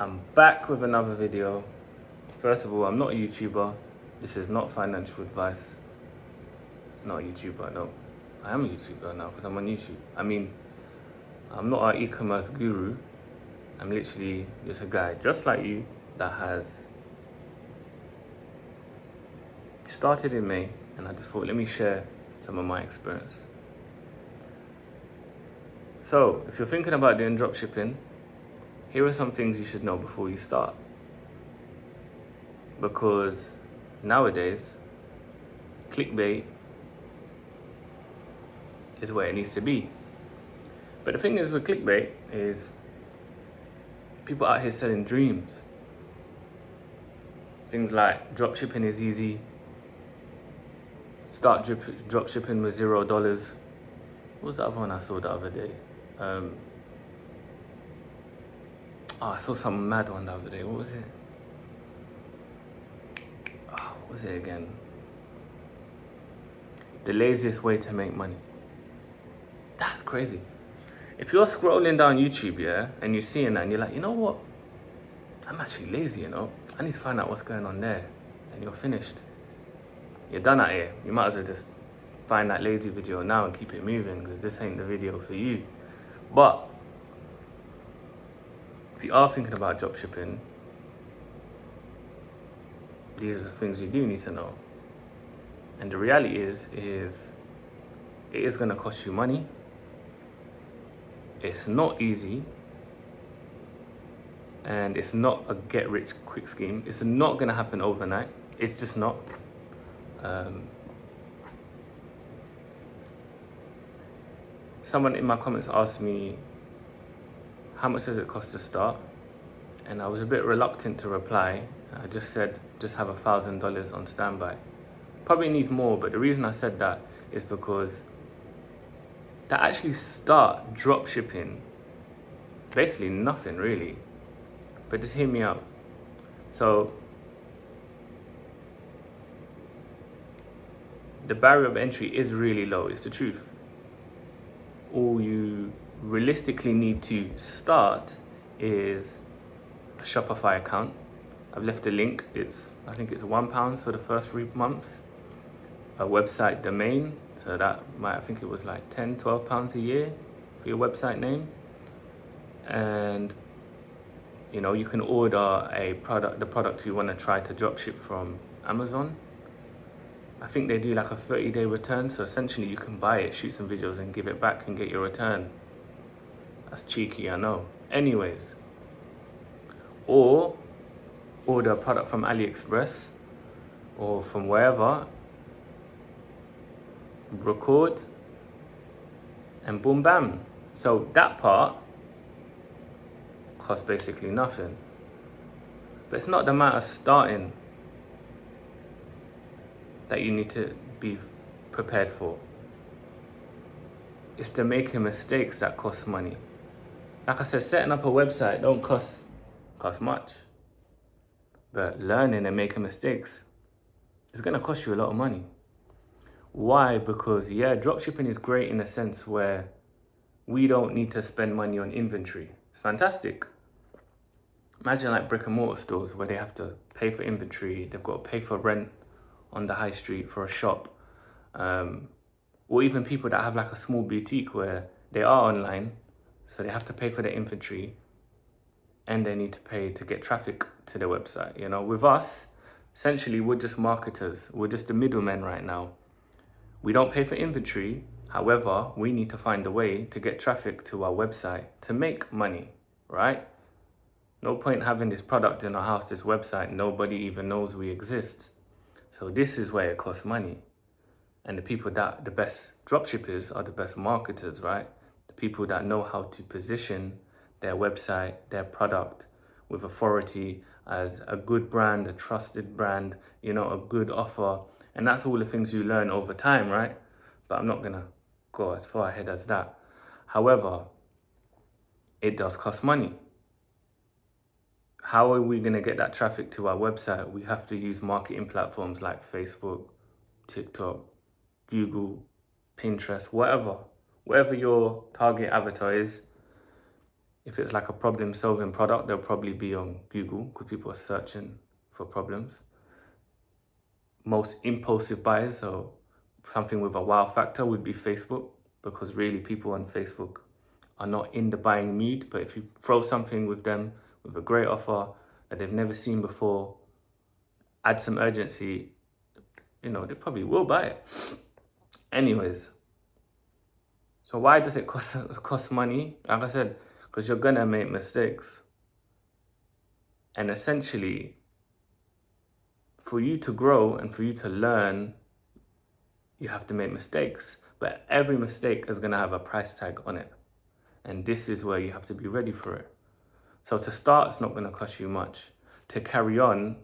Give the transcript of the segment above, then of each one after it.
I'm back with another video. First of all, I'm not a YouTuber. This is not financial advice. Not a YouTuber, no. I am a YouTuber now because I'm on YouTube. I'm not an e-commerce guru. I'm literally just a guy just like you that has started in May, and I just thought, let me share some of my experience. So, if you're thinking about doing dropshipping, here are some things you should know before you start. Because nowadays, clickbait is where it needs to be. But the thing is with clickbait is people out here selling dreams. Things like dropshipping is easy. Start dropshipping with $0. What was the other one I saw the other day? I saw some mad one the other day. What was it? What was it again? The laziest way to make money. That's crazy. If you're scrolling down YouTube, yeah, and you're seeing that and you're like, you know what? I'm actually lazy, I need to find out what's going on there. And you're finished. You're done out here. You might as well just find that lazy video now and keep it moving, because this ain't the video for you. But if you are thinking about dropshipping, these are the things you do need to know. And the reality is it is going to cost you money. It's not easy. And it's not a get-rich-quick scheme. It's not going to happen overnight. It's just not. Someone in my comments asked me, how much does it cost to start? And I was a bit reluctant to reply. I just said, just have $1,000 on standby. Probably need more, but the reason I said that is because to actually start drop shipping, basically nothing really. But just hear me out. So the barrier of entry is really low, it's the truth. All you realistically need to start is a Shopify account. I've left a link. I think it's £1 for the first 3 months. A website domain, so I think it was like £10-12 a year for your website name. And you can order the product you want to try to dropship from Amazon. I think they do like a 30-day return, so essentially you can buy it, shoot some videos and give it back and get your return. That's cheeky, I know. Anyways, or order a product from AliExpress or from wherever, record, and boom bam. So that part costs basically nothing. But it's not the matter of starting that you need to be prepared for. It's the making mistakes that cost money. Like I said, setting up a website don't cost much. But learning and making mistakes is gonna cost you a lot of money. Why? Because dropshipping is great in a sense where we don't need to spend money on inventory. It's fantastic. Imagine like brick and mortar stores where they have to pay for inventory, they've got to pay for rent on the high street for a shop, or even people that have like a small boutique where they are online, so they have to pay for their inventory and they need to pay to get traffic to their website. With us, essentially we're just marketers. We're just the middlemen right now. We don't pay for inventory. However, we need to find a way to get traffic to our website to make money, right? No point having this product in our house, this website, nobody even knows we exist. So this is where it costs money. And the best dropshippers are the best marketers, right? The people that know how to position their website, their product with authority as a good brand, a trusted brand, a good offer. And that's all the things you learn over time, right? But I'm not gonna go as far ahead as that. However, it does cost money. How are we going to get that traffic to our website? We have to use marketing platforms like Facebook, TikTok, Google, Pinterest, whatever your target avatar is. If it's like a problem solving product, they'll probably be on Google because people are searching for problems. Most impulsive buyers, so something with a wow factor, would be Facebook, because really people on Facebook are not in the buying mood. But if you throw something with them with a great offer that they've never seen before, add some urgency, they probably will buy it. Anyways, so why does it cost money? Like I said, because you're gonna make mistakes. And essentially, for you to grow and for you to learn, you have to make mistakes. But every mistake is gonna have a price tag on it. And this is where you have to be ready for it. So to start, it's not gonna cost you much. To carry on,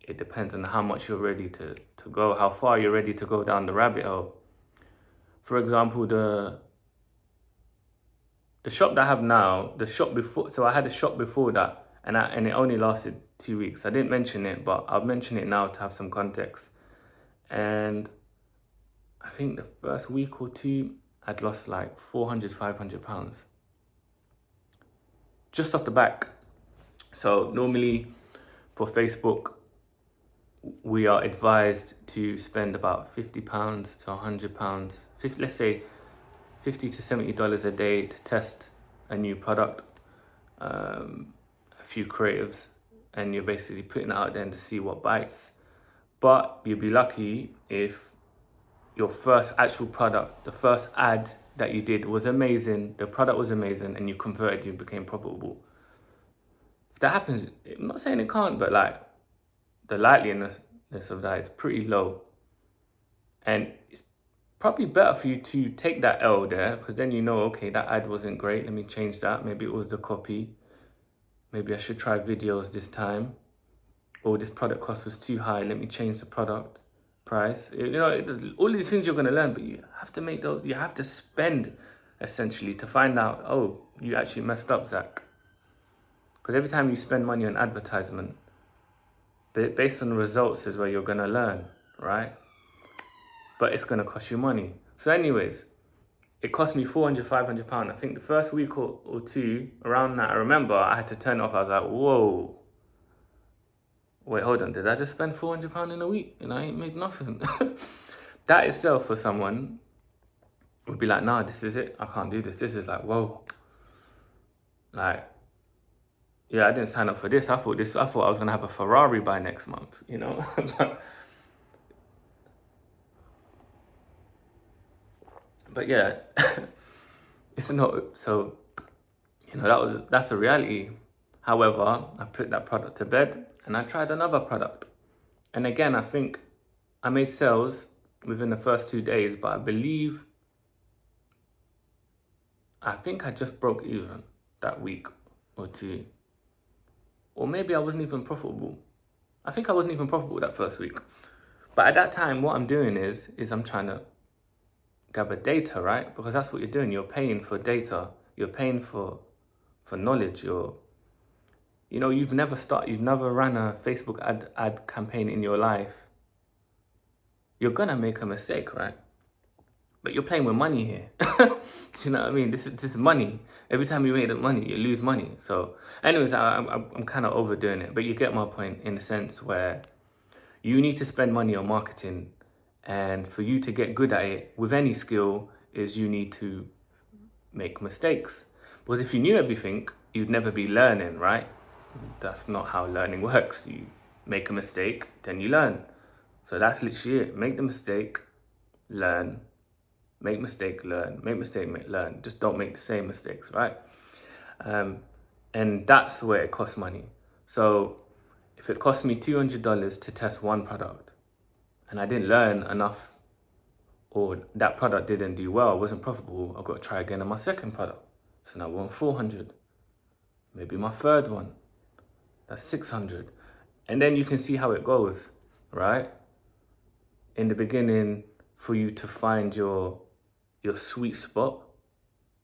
it depends on how much you're ready to go, how far you're ready to go down the rabbit hole. For example, the shop that I have now, the shop before, so I had a shop before that, and it only lasted 2 weeks. I didn't mention it, but I'll mention it now to have some context. And I think the first week or two, I'd lost like 400, 500 pounds. Just off the back. So normally for Facebook, we are advised to spend about £50 to £100, let's say $50 to $70 a day to test a new product, a few creatives, and you're basically putting it out there to see what bites. But you'll be lucky if your first actual product, the first ad that you did was amazing, the product was amazing, and you converted, you became profitable. If that happens, I'm not saying it can't, but like the likeliness of that is pretty low. And it's probably better for you to take that L there, because then okay, that ad wasn't great, let me change that. Maybe it was the copy. Maybe I should try videos this time. Or this product cost was too high, let me change the product price. All these things you're going to learn, but you have to you have to spend essentially to find out, oh, you actually messed up, Zach. Because every time you spend money on advertisement, based on the results is where you're going to learn, right? But it's going to cost you money. So anyways, it cost me 400, 500 pounds. I think the first week or two, around that, I remember I had to turn it off. I was like, whoa. Wait, hold on. Did I just spend 400 pounds in a week? I ain't made nothing. That itself for someone would be like, nah, this is it. I can't do this. This is like, whoa. Like, yeah, I didn't sign up for this. I thought I was going to have a Ferrari by next month, But yeah, it's not, so, that's a reality. However, I put that product to bed and I tried another product. And again, I think I made sales within the first 2 days, but I think I just broke even that week or two. Or maybe I wasn't even profitable. I think I wasn't even profitable that first week. But at that time, what I'm doing is I'm trying to gather data, right? Because that's what you're doing. You're paying for data. You're paying for knowledge. You've never ran a Facebook ad campaign in your life. You're gonna make a mistake, right? But you're playing with money here. Do you know what I mean? This is money. Every time you make the money, you lose money. So anyways, I'm kind of overdoing it, but you get my point in the sense where you need to spend money on marketing, and for you to get good at it with any skill is you need to make mistakes. Because if you knew everything, you'd never be learning, right? That's not how learning works. You make a mistake, then you learn. So that's literally it. Make the mistake, learn. Make mistake, learn. Make mistake, learn. Just don't make the same mistakes, right? And that's where it costs money. So if it cost me $200 to test one product and I didn't learn enough, or that product didn't do well, it wasn't profitable, I've got to try again on my second product. So now we're on 400. Maybe my third one. That's 600. And then you can see how it goes, right? In the beginning, for you to find your sweet spot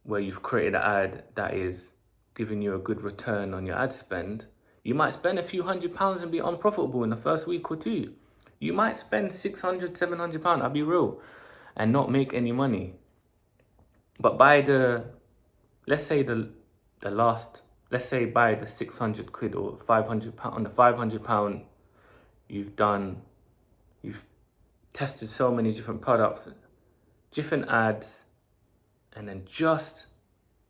where you've created an ad that is giving you a good return on your ad spend, you might spend a few £100 and be unprofitable in the first week or two. You might spend £600, £700, I'll be real, and not make any money. But by let's say the the last, let's say buy the 600 quid or 500 pound, on the 500 pound, you've tested so many different products, different ads, and then just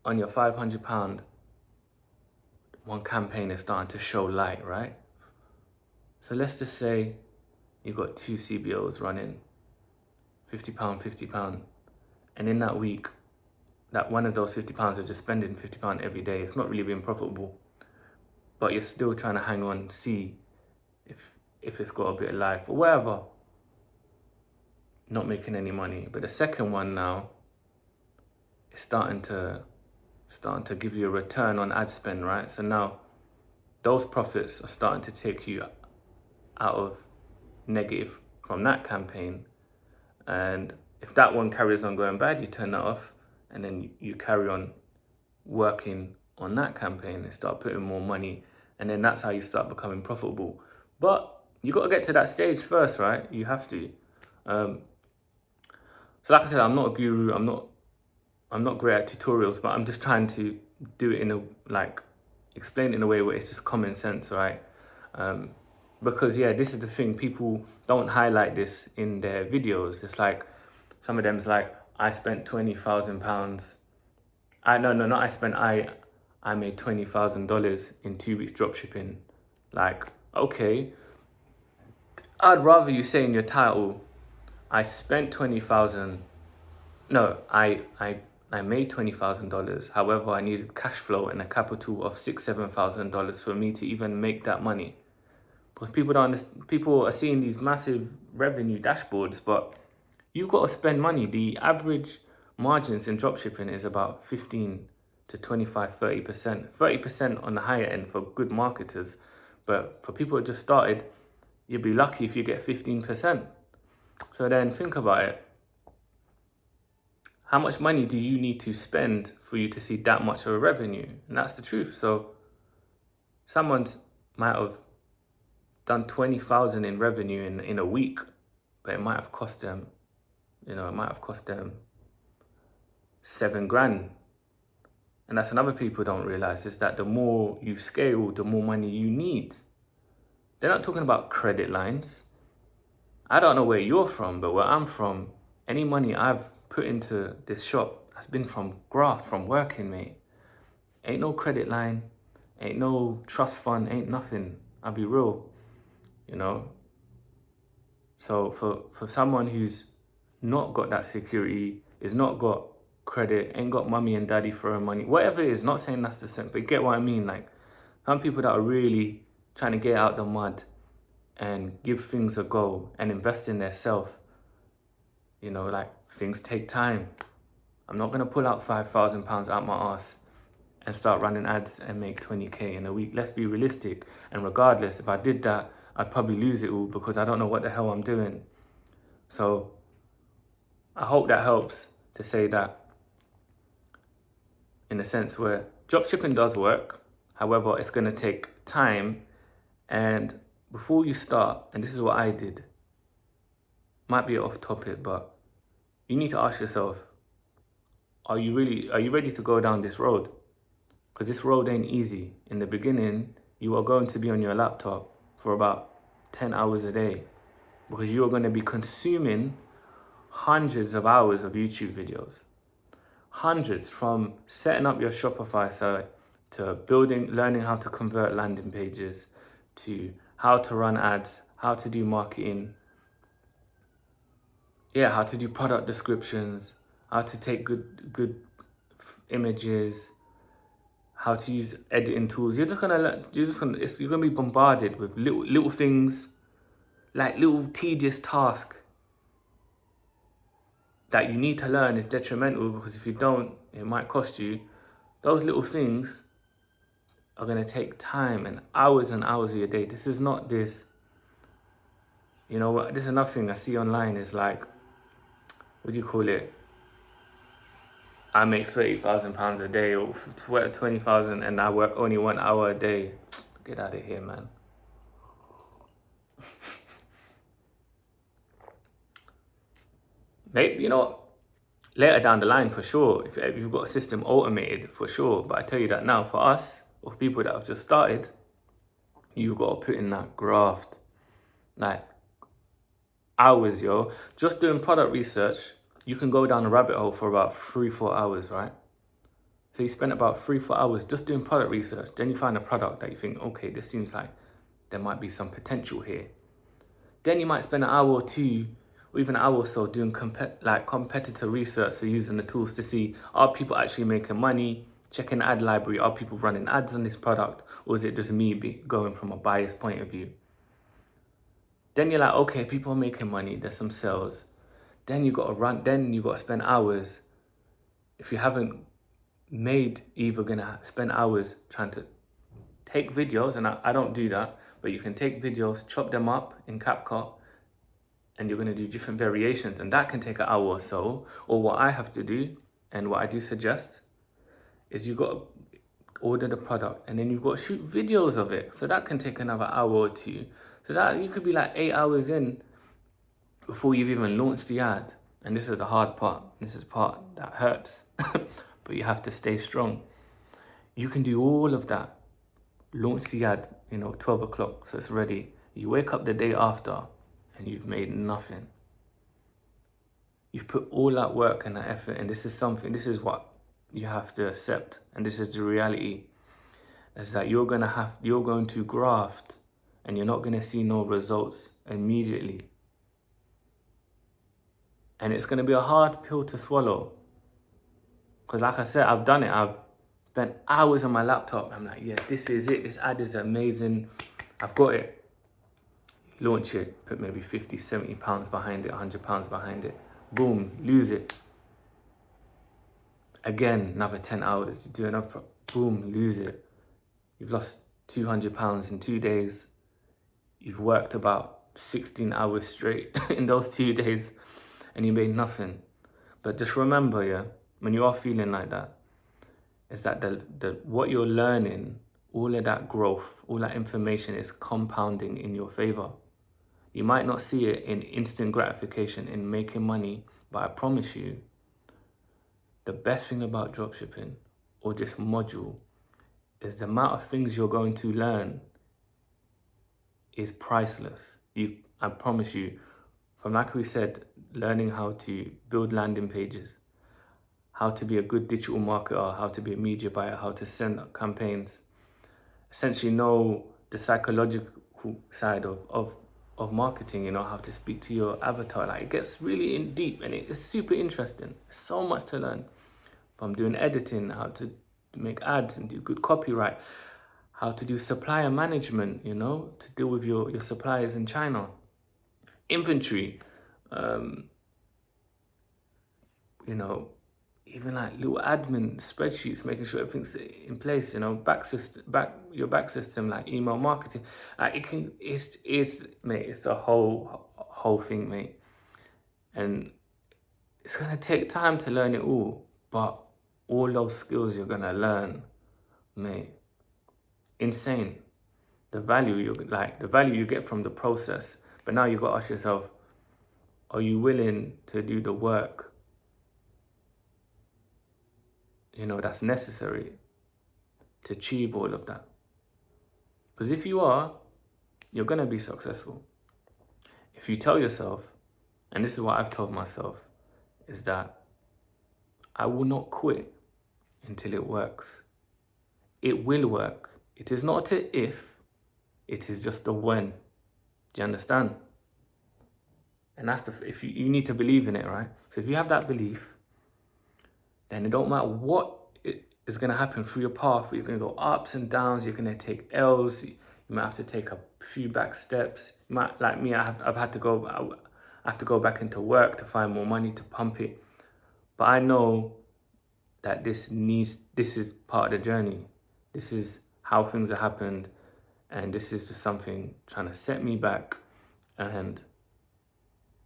on your 500 pound, one campaign is starting to show light, right? So let's just say you've got 2 CBOs running, £50, £50. And in that week, that one of those £50 are just spending £50 every day. It's not really being profitable, but you're still trying to hang on, see if it's got a bit of life or whatever. Not making any money. But the second one now is starting to give you a return on ad spend, right? So now those profits are starting to take you out of negative from that campaign. And if that one carries on going bad, you turn that off, and then you carry on working on that campaign and start putting more money, and then that's how you start becoming profitable. But you got to get to that stage first, right? You have to. So like I said, I'm not a guru. I'm not great at tutorials, but I'm just trying to do it explain it in a way where it's just common sense, right? Because yeah, this is the thing, people don't highlight this in their videos. It's like, some of them's like, I spent £20,000. I made $20,000 in 2 weeks dropshipping. Like, okay, I'd rather you say in your title, I spent 20,000. No, I made $20,000. However, I needed cash flow and a capital of $7,000 for me to even make that money. Because people don't understand, people are seeing these massive revenue dashboards, but you've got to spend money. The average margins in dropshipping is about 15 to 25, 30%. 30% on the higher end for good marketers. But for people who just started, you'll be lucky if you get 15%. So then think about it. How much money do you need to spend for you to see that much of a revenue? And that's the truth. So someone's might have done 20,000 in revenue in a week, but it might have cost them, $7,000. And that's another people don't realize, is that the more you scale, the more money you need. They're not talking about credit lines. I don't know where you're from, but where I'm from, any money I've put into this shop has been from graft, from working, mate. Ain't no credit line, ain't no trust fund, ain't nothing. I'll be real, So for someone who's not got that security, is not got credit, ain't got mummy and daddy throwing money, whatever it is, not saying that's the same, but you get what I mean. Like, some people that are really trying to get out the mud and give things a go and invest in their self, things take time. I'm not gonna pull out £5,000 out my ass and start running ads and make 20k in a week. Let's be realistic. And regardless, if I did that, I'd probably lose it all because I don't know what the hell I'm doing. So I hope that helps to say that, in a sense where dropshipping does work. However, it's going to take time. And before you start, and this is what I did, might be off topic, but you need to ask yourself, are you ready to go down this road? Because this road ain't easy. In the beginning, you are going to be on your laptop for about 10 hours a day, because you are going to be consuming hundreds of hours of YouTube videos. Hundreds, from setting up your Shopify site to learning how to convert landing pages, to how to run ads, how to do marketing, how to do product descriptions, how to take good images, how to use editing tools. You're gonna be bombarded with little things, like little tedious tasks that you need to learn is detrimental, because if you don't, it might cost you. Those little things are going to take time and hours of your day. This is not this, this is another thing I see online, is like, what do you call it? I make £30,000 a day, or 20,000, and I work only 1 hour a day. Get out of here, man. Maybe, Later down the line, for sure, if you've got a system automated, for sure. But I tell you that now, for us, or for people that have just started, you've got to put in that graft. Like, hours, yo. Just doing product research, you can go down a rabbit hole for about 3-4 hours, right? So you spend about 3-4 hours just doing product research. Then you find a product that you think, okay, this seems like there might be some potential here. Then you might spend an hour or two, or even an hour or so doing competitor research. So using the tools to see, are people actually making money? Checking the ad library, are people running ads on this product? Or is it just me going from a biased point of view? Then you're like, okay, people are making money. There's some sales. Then you got to spend hours. If you haven't made, either gonna spend hours trying to take videos, and I don't do that, but you can take videos, chop them up in CapCut, and you're gonna do different variations, and that can take an hour or so. Or what I have to do, and what I do suggest, is you got to order the product, and then you've got to shoot videos of it. So that can take another hour or two. So that you could be like 8 hours in before you've even launched the ad. And this is the hard part. This is the part that hurts. But you have to stay strong. You can do all of that. Launch the ad, 12 o'clock, so it's ready. You wake up the day after and you've made nothing. You've put all that work and that effort, and this is what you have to accept. And this is the reality, is that you're going to graft, and you're not going to see no results immediately. And it's going to be a hard pill to swallow. Because like I said, I've done it. I've spent hours on my laptop. I'm like, yeah, this is it. This ad is amazing. I've got it. Launch it. Put maybe 50, 70 pounds behind it, 100 pounds behind it. Boom, lose it. Again, another 10 hours. You do another, boom, lose it. You've lost 200 pounds in 2 days. You've worked about 16 hours straight in those 2 days, and you made nothing. But just remember, yeah, when you are feeling like that, is that the what you're learning, all of that growth, all that information is compounding in your favor. You might not see it in instant gratification in making money, but I promise you, the best thing about dropshipping or this module is the amount of things you're going to learn is priceless. I promise you, from like we said, learning how to build landing pages, how to be a good digital marketer, how to be a media buyer, how to send campaigns, essentially know the psychological side of marketing, how to speak to your avatar. Like, it gets really in deep, and it's super interesting. There's so much to learn. From doing editing, how to make ads and do good copyright, how to do supplier management, to deal with your suppliers in China, inventory, even like little admin spreadsheets, making sure everything's in place, your back system, like email marketing. Like it's a whole thing, mate. And it's gonna take time to learn it all, but all those skills you're gonna learn, mate, insane. The value you get from the process. But now you've got to ask yourself, are you willing to do the work, that's necessary to achieve all of that? Because if you are, you're gonna be successful. If you tell yourself, and this is what I've told myself, is that I will not quit until it works. It will work. It is not a if, it is just a when. Do you understand? And that's if you need to believe in it, right? So if you have that belief, then it don't matter what is going to happen through your path. You're going to go ups and downs. You're going to take L's. You might have to take a few back steps. You might, like me, I have to go back into work to find more money to pump it. But I know that this is part of the journey. This is how things have happened, and this is just something trying to set me back. And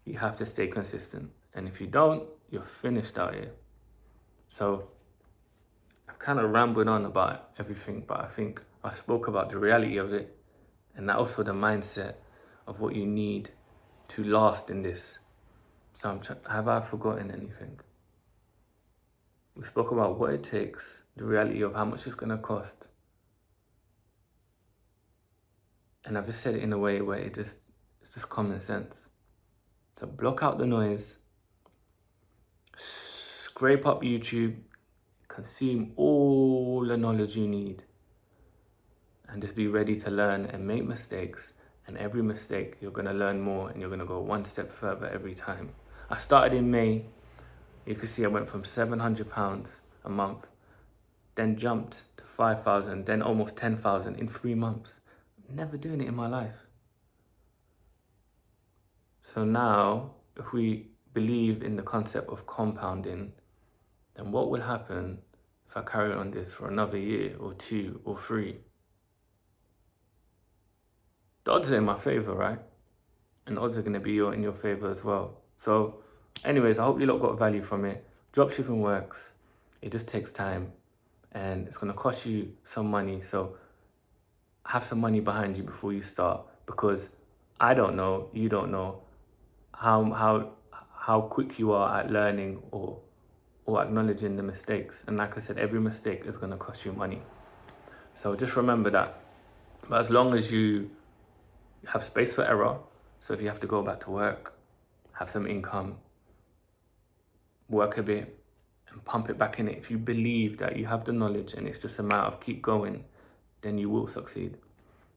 you have to stay consistent. And if you don't, you're finished out here. So I've kind of rambled on about everything, but I think I spoke about the reality of it, and also the mindset of what you need to last in this. So have I forgotten anything? We spoke about what it takes, the reality of how much it's going to cost. And I've just said it in a way where it's just common sense. So block out the noise, scrape up YouTube, consume all the knowledge you need, and just be ready to learn and make mistakes. And every mistake, you're going to learn more and you're going to go one step further every time. I started in May. You can see I went from £700 a month, then jumped to 5,000, then almost 10,000 in 3 months. Never doing it in my life. So now, if we believe in the concept of compounding, then what will happen if I carry on this for another year or 2 or 3? The odds are in my favor, right? And the odds are going to be in your favor as well. So anyways, I hope you lot got value from it. Dropshipping works. It just takes time and it's going to cost you some money. So have some money behind you before you start, because I don't know, you don't know how quick you are at learning or acknowledging the mistakes. And like I said, every mistake is going to cost you money. So just remember that. But as long as you have space for error, so if you have to go back to work, have some income, work a bit and pump it back in it. If you believe that you have the knowledge and it's just a matter of keep going, then you will succeed.